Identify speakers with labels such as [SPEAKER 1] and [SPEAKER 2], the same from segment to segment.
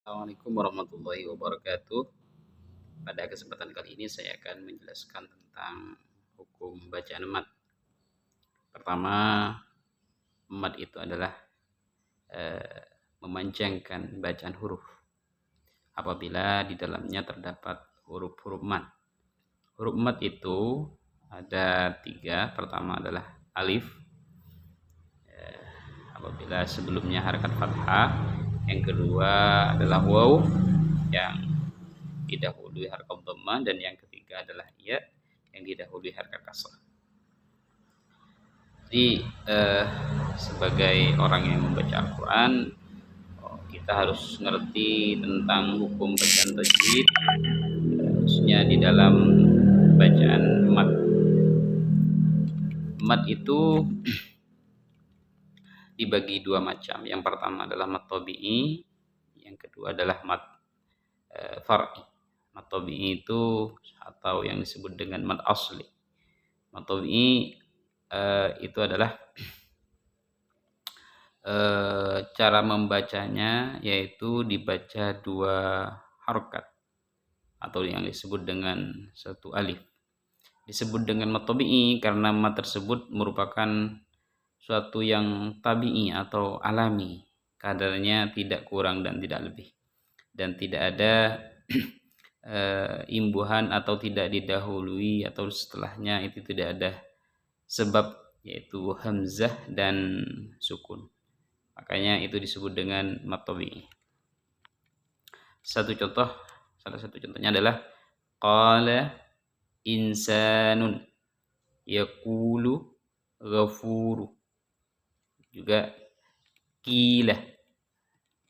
[SPEAKER 1] Assalamualaikum warahmatullahi wabarakatuh. Pada kesempatan kali ini saya akan menjelaskan tentang hukum bacaan mat. Pertama, mat itu adalah memanjangkan bacaan huruf apabila di dalamnya terdapat huruf-huruf mat. Huruf mat itu ada 3. Pertama adalah alif, apabila sebelumnya harakat fathah. Yang kedua adalah waw yang didahului harakat dhammah, dan yang ketiga adalah ya yang didahului harakat kasrah. Jadi sebagai orang yang membaca Al-Quran, kita harus ngerti tentang hukum bacaan tajwid, khususnya di dalam bacaan mat. Mat itu dibagi 2 macam. Yang pertama adalah mat tabi'i, yang kedua adalah mat far'i. Mat tabi'i itu atau yang disebut dengan mat asli. Mat tabi'i itu adalah cara membacanya yaitu dibaca 2 harokat atau yang disebut dengan 1 alif. Disebut dengan mat tabi'i karena mat tersebut merupakan suatu yang tabi'i atau alami, kadarnya tidak kurang dan tidak lebih, dan tidak ada imbuhan atau tidak didahului atau setelahnya itu tidak ada sebab, yaitu hamzah dan sukun. Makanya itu disebut dengan mat tabi'i. Salah satu contohnya adalah qala insanun yaqulu ghafuru. Juga qila.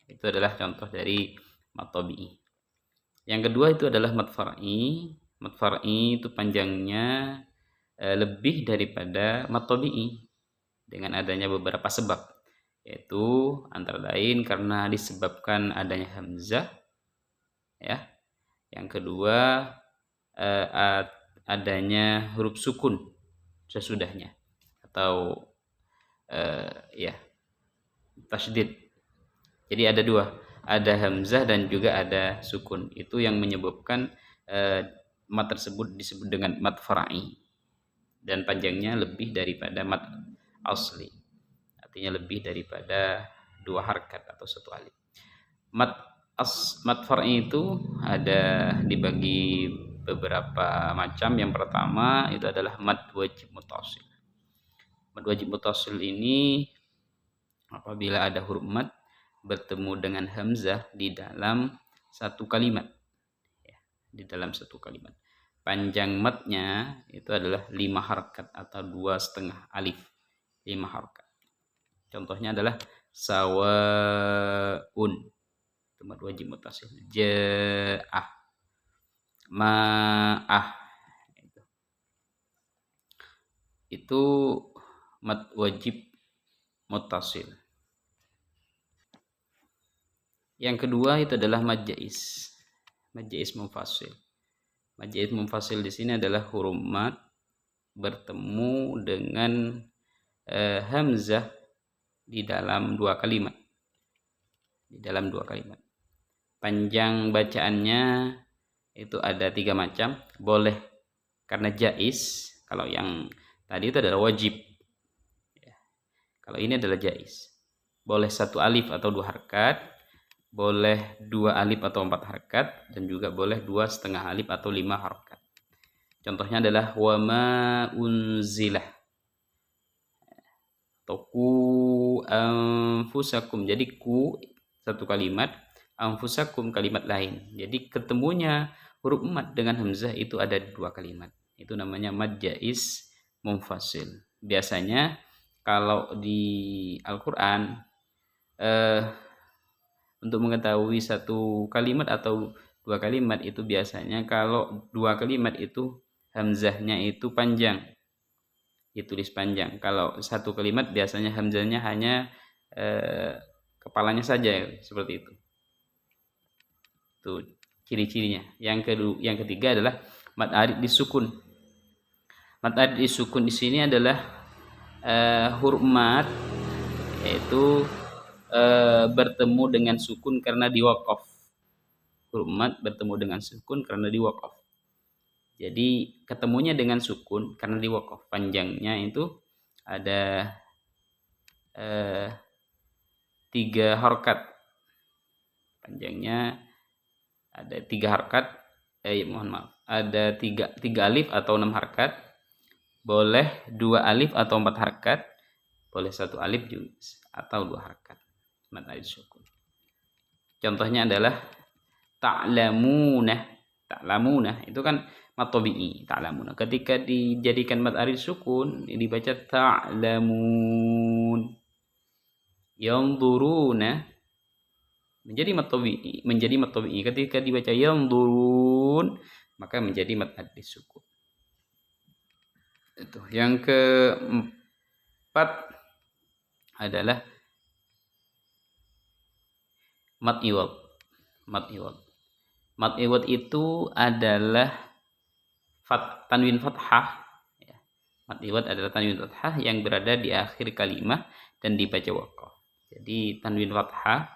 [SPEAKER 1] Itu adalah contoh dari mat tabi'i. Yang kedua itu adalah mat far'i. Mat far'i itu panjangnya lebih daripada mat tabi'i dengan adanya beberapa sebab, yaitu antara lain karena disebabkan adanya hamzah, ya. Yang kedua adanya huruf sukun sesudahnya atau tasydid. Jadi ada 2, ada hamzah dan juga ada sukun. Itu yang menyebabkan mat tersebut disebut dengan mat far'i dan panjangnya lebih daripada mat asli, artinya lebih daripada 2 harkat atau 1 alif. Mat far'i itu ada dibagi beberapa macam. Yang pertama itu adalah mad wajib muttasil. Mad wajib muttasil ini apabila ada huruf mad bertemu dengan hamzah di dalam 1 kalimat, ya, di dalam 1 kalimat. Panjang madnya itu adalah 5 harkat atau 2,5 alif, 5 harkat. Contohnya adalah sawaun, itu mad wajib muttasil. Ja'ah, ma'ah, itu mad wajib muttasil. Yang kedua itu adalah mad jaiz. Mad jaiz munfasil. Mad jaiz munfasil di sini adalah huruf mad bertemu dengan hamzah di dalam 2 kalimat. Di dalam 2 kalimat. Panjang bacaannya itu ada 3 macam. Boleh karena jaiz. Kalau yang tadi itu adalah wajib. Ya. Kalau ini adalah jaiz. Boleh 1 alif atau 2 harkat. Boleh 2 alif atau 4 harkat, dan juga boleh 2,5 alif atau 5 harkat. Contohnya adalah wa ma unzilah atau ku anfusakum. Jadi ku 1 kalimat, anfusakum kalimat lain. Jadi ketemunya huruf mad dengan hamzah itu ada 2 kalimat. Itu namanya mad jaiz munfasil. Biasanya kalau di Al-Quran untuk mengetahui 1 kalimat atau 2 kalimat itu biasanya kalau 2 kalimat itu hamzahnya itu panjang, ditulis panjang. Kalau 1 kalimat biasanya hamzahnya hanya kepalanya saja, seperti itu. Itu ciri-cirinya. Yang ketiga adalah mad arid disukun. Mad arid disukun di sini adalah huruf mad yaitu bertemu dengan sukun karena diwaqaf. huruf mad bertemu dengan sukun karena diwakaf. Jadi ketemunya dengan sukun karena diwakaf. Panjangnya itu ada 3 harkat. Panjangnya ada 3 harkat. Mohon maaf. Ada 3 alif atau 6 harkat. Boleh 2 alif atau 4 harkat. Boleh 1 alif juga atau 2 harkat. Mad alif sukun. Contohnya adalah ta'lamunah. Ta'lamunah itu kan mad tabi'i, ta'lamunah. Ketika dijadikan mad alif sukun, dibaca ta'lamun. Yanzuruna menjadi mad tabi'i. Ketika dibaca yanzurun, maka menjadi mad alif sukun. Itu. Yang keempat adalah mad iwad. Mad iwad itu adalah tanwin fathah. Mad iwad adalah tanwin fathah yang berada di akhir kalimat dan dibaca waqaf. Jadi tanwin fathah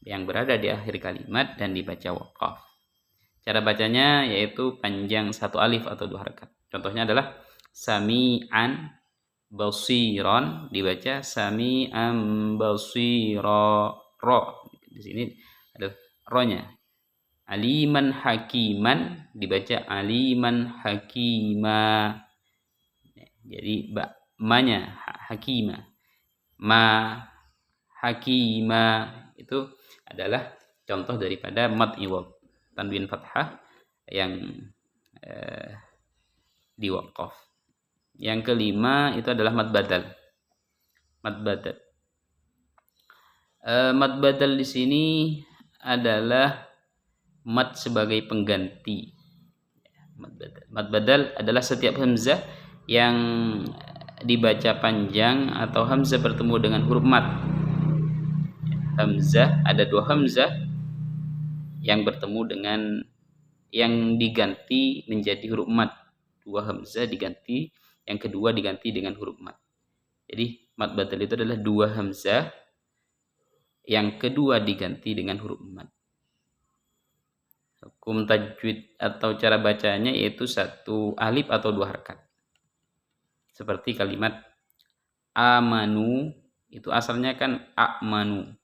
[SPEAKER 1] yang berada di akhir kalimat dan dibaca waqaf. Cara bacanya yaitu panjang 1 alif atau 2 harakat. Contohnya adalah sami'an basiron, dibaca sami'an basira. Ro. Di sini ada ro-nya. Aliman hakiman, dibaca aliman hakima. Jadi ma-nya hakima. Ma hakima itu adalah contoh daripada mad iwad, tanwin fathah yang diwaqaf. Yang kelima itu adalah mad badal. Mad badal di sini adalah mad sebagai pengganti. Mad badal adalah setiap hamzah yang dibaca panjang atau hamzah bertemu dengan huruf mad. Hamzah, ada 2 hamzah yang bertemu dengan yang diganti menjadi huruf mad. 2 hamzah diganti, yang kedua diganti dengan huruf mad. Jadi mad badal itu adalah 2 hamzah yang kedua diganti dengan huruf mad. Hukum tajwid atau cara bacanya yaitu 1 alif atau 2 harakat. Seperti kalimat amanu, itu asalnya kan a'manu.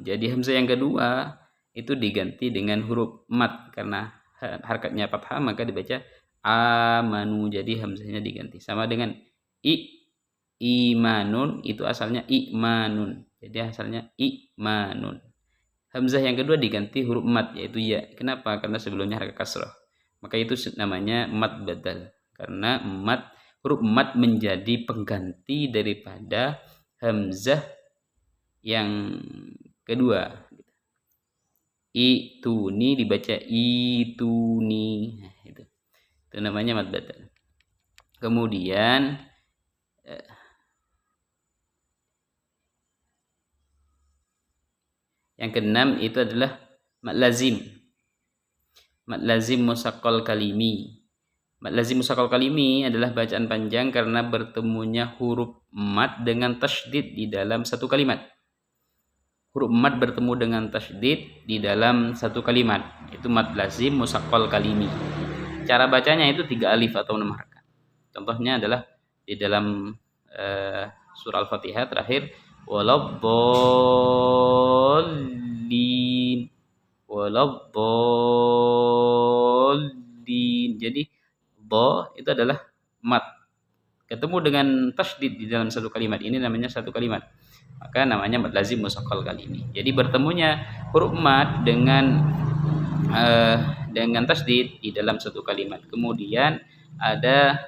[SPEAKER 1] Jadi hamzah yang kedua itu diganti dengan huruf mad karena harakatnya fathah maka dibaca amanu. Jadi hamzahnya diganti. Sama dengan imanun, itu asalnya i'manun. Jadi asalnya i'manun. Hamzah yang kedua diganti huruf mad yaitu ya. Kenapa? Karena sebelumnya harakat kasrah. Maka itu namanya mad badal. Karena huruf mad menjadi pengganti daripada hamzah yang kedua. Ituni dibaca ituni. Nah, itu namanya mad badal. Kemudian yang keenam itu adalah mad lazim. Mad lazim musaqqal kalimi. Mad lazim musaqqal kalimi adalah bacaan panjang karena bertemunya huruf mad dengan tasydid di dalam satu kalimat. Huruf mad bertemu dengan tasydid di dalam satu kalimat. Itu mad lazim musaqqal kalimi. Cara bacanya itu 3 alif atau 6 harakat. Contohnya adalah di dalam surah Al-Fatihah terakhir waladdallin. Jadi do itu adalah mad ketemu dengan tasydid di dalam satu kalimat. Ini namanya satu kalimat. Maka namanya mad lazim musaqqal kalimi. Jadi bertemunya huruf mad dengan tasydid di dalam satu kalimat. Kemudian ada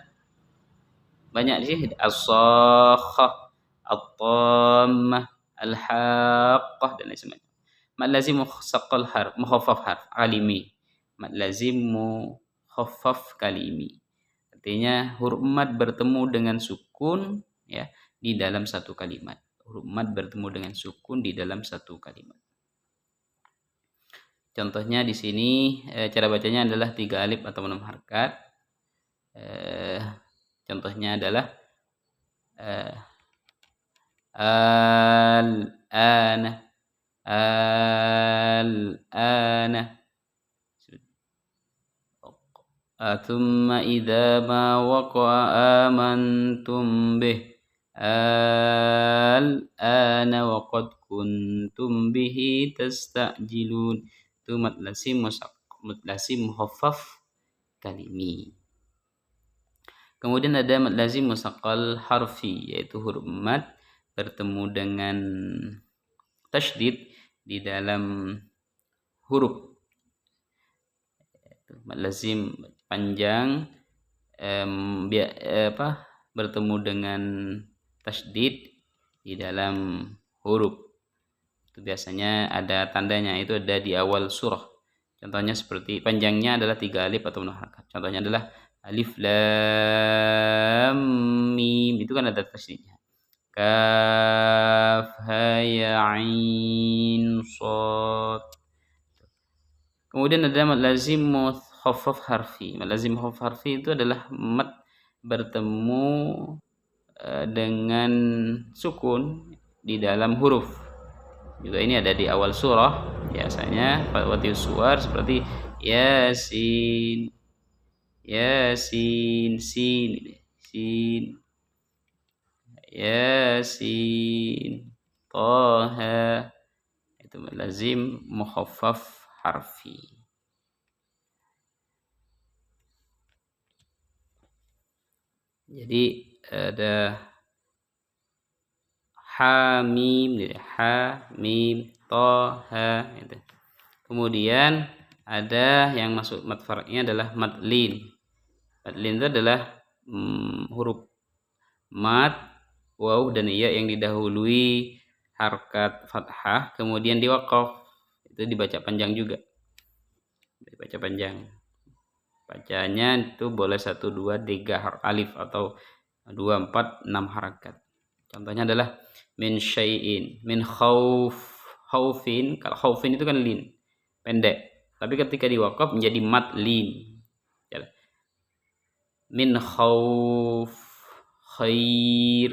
[SPEAKER 1] banyak sih, as-sakhah, at-tammah, al-haqqah dan lain sebagainya. Mad lazim musaqqal harf, mukhaffaf harf, alimi. Mad lazim mukhaffaf kalimi. Artinya huruf mad bertemu dengan sukun ya di dalam satu kalimat. Huruf mad bertemu dengan sukun di dalam satu kalimat. Contohnya di sini cara bacanya adalah 3 alif atau 6 harakat. Contohnya adalah al-ana الآن ثم إذا ما وقع آمنتم به الآن وقد كنتم به تستعجلون. Itu mad lazim mukhaffaf kalimi. Kemudian ada mad lazim musaqqal harfi, yaitu huruf mad bertemu dengan tasydid di dalam huruf. Mad lazim panjang bertemu dengan tasydid di dalam huruf. Itu biasanya ada tandanya, itu ada di awal surah. Contohnya seperti panjangnya adalah 3 alif atau 6 harakat. Contohnya adalah alif lam mim, itu kan ada tasydidnya. Kaf ha ya ain shad. Kemudian ada mad lazim mukhaffaf harfi. Mad lazim mukhaffaf harfi itu adalah mad bertemu dengan sukun di dalam huruf. Juga ini ada di awal surah, biasanya pada suar seperti Yasin, Yasin, sin, Yasin, Taha. Itu lazim mukhaffaf harfi. Jadi ada Hamim, Hamim, Toha. Kemudian ada yang masuk mad far'nya adalah mad lin. Mad lin itu adalah huruf mad, waw dan ya yang didahului harkat fathah, kemudian diwaqaf. Itu dibaca panjang juga. Dibaca panjang. Bacanya itu boleh 1, 2, 3 alif atau 2, 4, 6 harakat. Contohnya adalah min syai'in, min khaufin. Kalau khaufin itu kan lin, pendek. Tapi ketika diwaqaf menjadi mad lin. Min khauf, khair,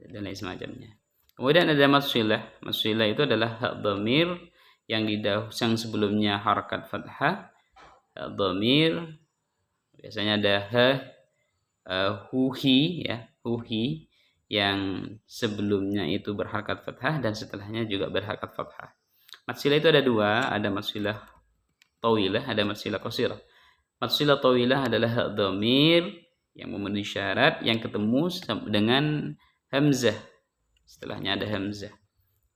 [SPEAKER 1] dan lain semacamnya. Kemudian ada mad shilah. Mad shilah itu adalah hak dhamir yang sebelumnya harakat fathah. Dhamir biasanya ada huhi, ya, huhi yang sebelumnya itu berharakat fathah dan setelahnya juga berharakat fathah. Mad shilah itu ada 2, ada mad shilah tawilah, ada mad shilah qasirah. Mad shilah tawilah adalah hak dhamir yang memenuhi syarat yang ketemu dengan hamzah. Setelahnya ada hamzah.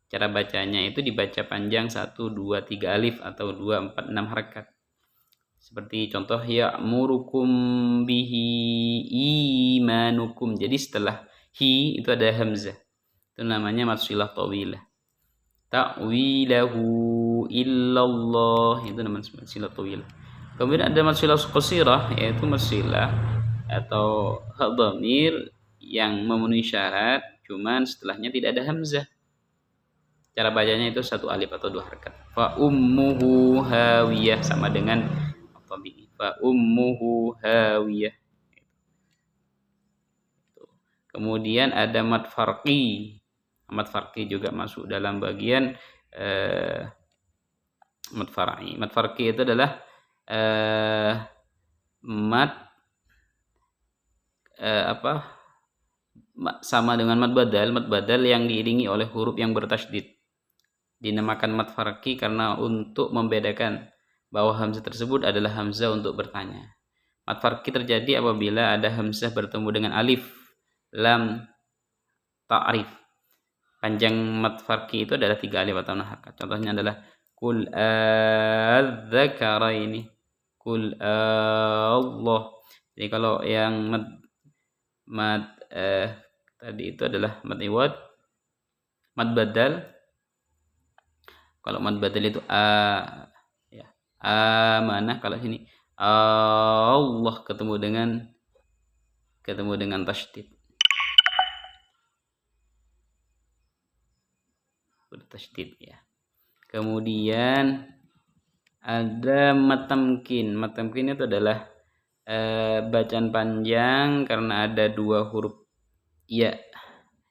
[SPEAKER 1] Cara bacanya itu dibaca panjang 1, 2, 3 alif atau 2, 4, 6 harakat. Seperti contoh ya'murukum bihi imanukum. Jadi setelah hi itu ada hamzah. Itu namanya mad shilah tawilah. Ta'wilahu illallah, itu namanya mad shilah tawilah. Kemudian ada mad shilah qasirah, yaitu mad shilah atau hak dhamir yang memenuhi syarat, cuman setelahnya tidak ada hamzah. Cara bacanya itu 1 alif atau 2 harakat. Fa ummuhu hawiyah, sama dengan fa ummuhu hawiyah. Kemudian ada mad farqi. Mad farqi juga masuk dalam bagian mad far'i. Mad farqi itu adalah mad sama dengan mad badal yang diiringi oleh huruf yang bertasydid. Dinamakan mad farqi karena untuk membedakan bahwa hamzah tersebut adalah hamzah untuk bertanya. Mad farqi terjadi apabila ada hamzah bertemu dengan alif lam ta'rif. Panjang mad farqi itu adalah 3 alif atau 6 harakat. Contohnya adalah kul adzakaraini, kul Allah. Jadi kalau yang mad tadi itu adalah mad iwad, mad badal. Kalau mad badal itu amanah. Kalau sini Allah ketemu dengan tasydid. Tasydid, ya. Kemudian ada mad tamkin. Mad tamkin itu adalah bacaan panjang karena ada 2 huruf ya.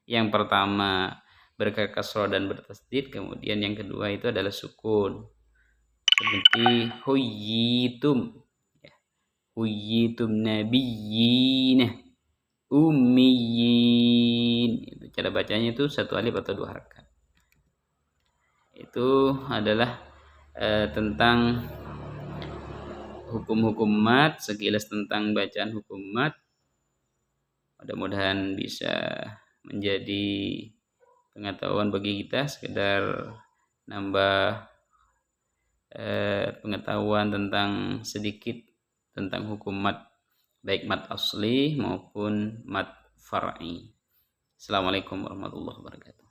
[SPEAKER 1] Yang pertama berkasroh dan bertasdid. Kemudian yang kedua itu adalah sukun, seperti huyitum, ya. Huyitum nabiyyin, ummiyin. Itu cara bacanya itu satu alif atau dua harakat. Itu adalah tentang hukum-hukum mat, sekilas tentang bacaan hukum mat. Mudah-mudahan bisa menjadi pengetahuan bagi kita, sekedar nambah pengetahuan tentang sedikit tentang hukum mat, baik mat asli maupun mat far'i. Assalamualaikum warahmatullahi wabarakatuh.